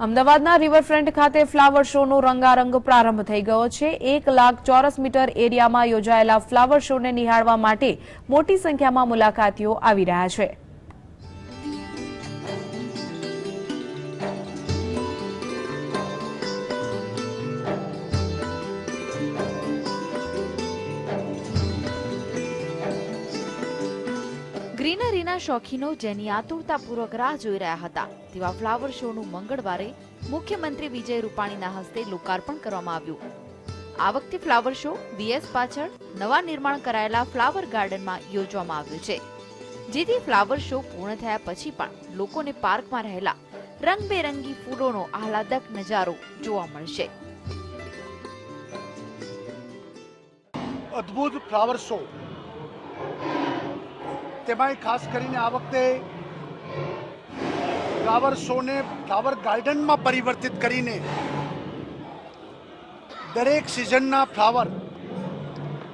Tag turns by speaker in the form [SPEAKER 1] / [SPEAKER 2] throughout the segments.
[SPEAKER 1] અમદાવાદના રિવરફ્રન્ટ ખાતે ફ્લાવર શોનો રંગારંગ પ્રારંભ થઈ ગયો છે। 1 લાખ ચોરસ મીટર એરિયામાં યોજાયેલા ફ્લાવર શોને નિહાળવા માટે મોટી સંખ્યામાં મુલાકાતીઓ આવી રહ્યા છે।
[SPEAKER 2] ગ્રીનરીના શોખીનો જેની આતુરતાપૂર્વક રાહ જોઈ રહ્યા હતા તેવા ફ્લાવર શોનું મંગળવારે મુખ્યમંત્રી વિજય રૂપાણીના હસ્તે લોકાર્પણ કરવામાં આવ્યું। આ વખતે ફ્લાવર શો વીએસ પાછળ નવા નિર્માણ કરાયેલા ફ્લાવર ગાર્ડનમાં યોજવામાં આવ્યું છે, જેથી ફ્લાવર શો પૂર્ણ થયા પછી પણ લોકોને પાર્કમાં રહેલા રંગબેરંગી ફૂલોનો આહલાદક નજારો જોવા મળશે।
[SPEAKER 3] અદ્ભુત ફ્લાવર શો તેમાં ખાસ કરીને આ વખતે ફ્લાવર શોને ફ્લાવર ગાર્ડનમાં પરિવર્તિત કરીને દરેક સિઝનના ફ્લાવર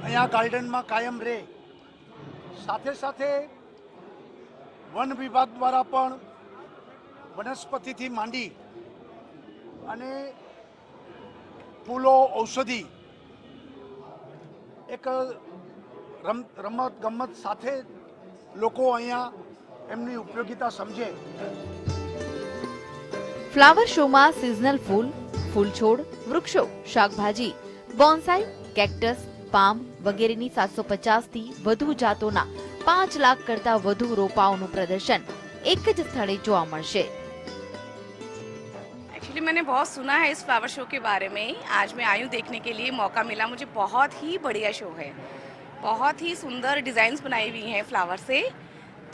[SPEAKER 3] અહીંયા ગાર્ડનમાં કાયમ રહે, સાથે સાથે વન વિભાગ દ્વારા પણ વનસ્પતિથી માંડી અને ફૂલો, ઔષધિ એક રમત ગમત સાથે લોકો અહીંયા એમની ઉપયોગિતા સમજે।
[SPEAKER 2] ફ્લાવર શોમાં સિઝનલ ફૂલ, ફૂલછોડ, વૃક્ષો, શાકભાજી, બોન્સાઈ, કેક્ટસ, પામ વગેરેની 750 થી વધુ જાતોના 5 લાખ કરતા વધુ રોપાઓનું પ્રદર્શન એક જ સ્થળે જોવા મળશે।
[SPEAKER 4] एक्चुअली मैंने बहुत सुना है इस फ्लावर शो के बारे में। आज मैं आई हूँ देखने के लिए, मौका मिला मुझे। बहुत ही बढ़िया शो है, बहुत ही सुंदर डिज़ाइंस बनाई हुई हैं फ्लावर से।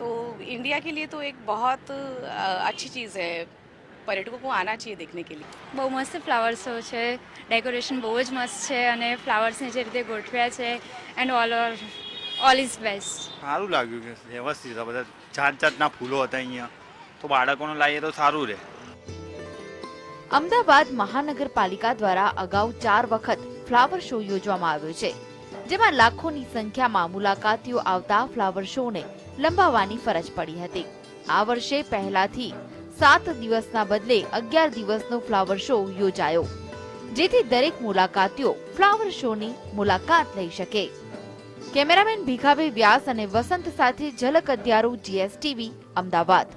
[SPEAKER 4] तो इंडिया के लिए तो एक बहुत अच्छी चीज़ है, पर्यटकों को आना चाहिए देखने के लिए।
[SPEAKER 5] બહુ મસ્ત ફ્લાવર શો છે, ડેકોરેશન બહુ જ મસ્ત છે અને ફ્લાવર્સને જે રીતે ગોઠવ્યા છે એન્ડ ઓલ ઇઝ બેસ્ટ।
[SPEAKER 6] સારું લાગ્યું કે વ્યવસ્થિત બધા જાતના ફૂલો હતા અહીંયા, તો બાળકોને લાવીએ તો સારું રહે।
[SPEAKER 2] અમદાવાદ મહાનગરપાલિકા દ્વારા અગાઉ 4 વખત ફ્લાવર શો યોજવામાં આવ્યો છે, જેમાં લાખોની સંખ્યામાં મુલાકાતીઓ આવતા ફ્લાવર શોને લંબાવવાની ફરજ પડી હતી। આ વર્ષે પહેલાથી 7 દિવસના બદલે 11 દિવસનો ફ્લાવર શો યોજાયો, જેથી દરેક મુલાકાતીઓ ફ્લાવર શોની મુલાકાત લઈ શકે। કેમેરામેન ભીખાભાઈ વ્યાસ અને વસંત સાથે ઝલક અધ્યારો, GSTV, અમદાવાદ।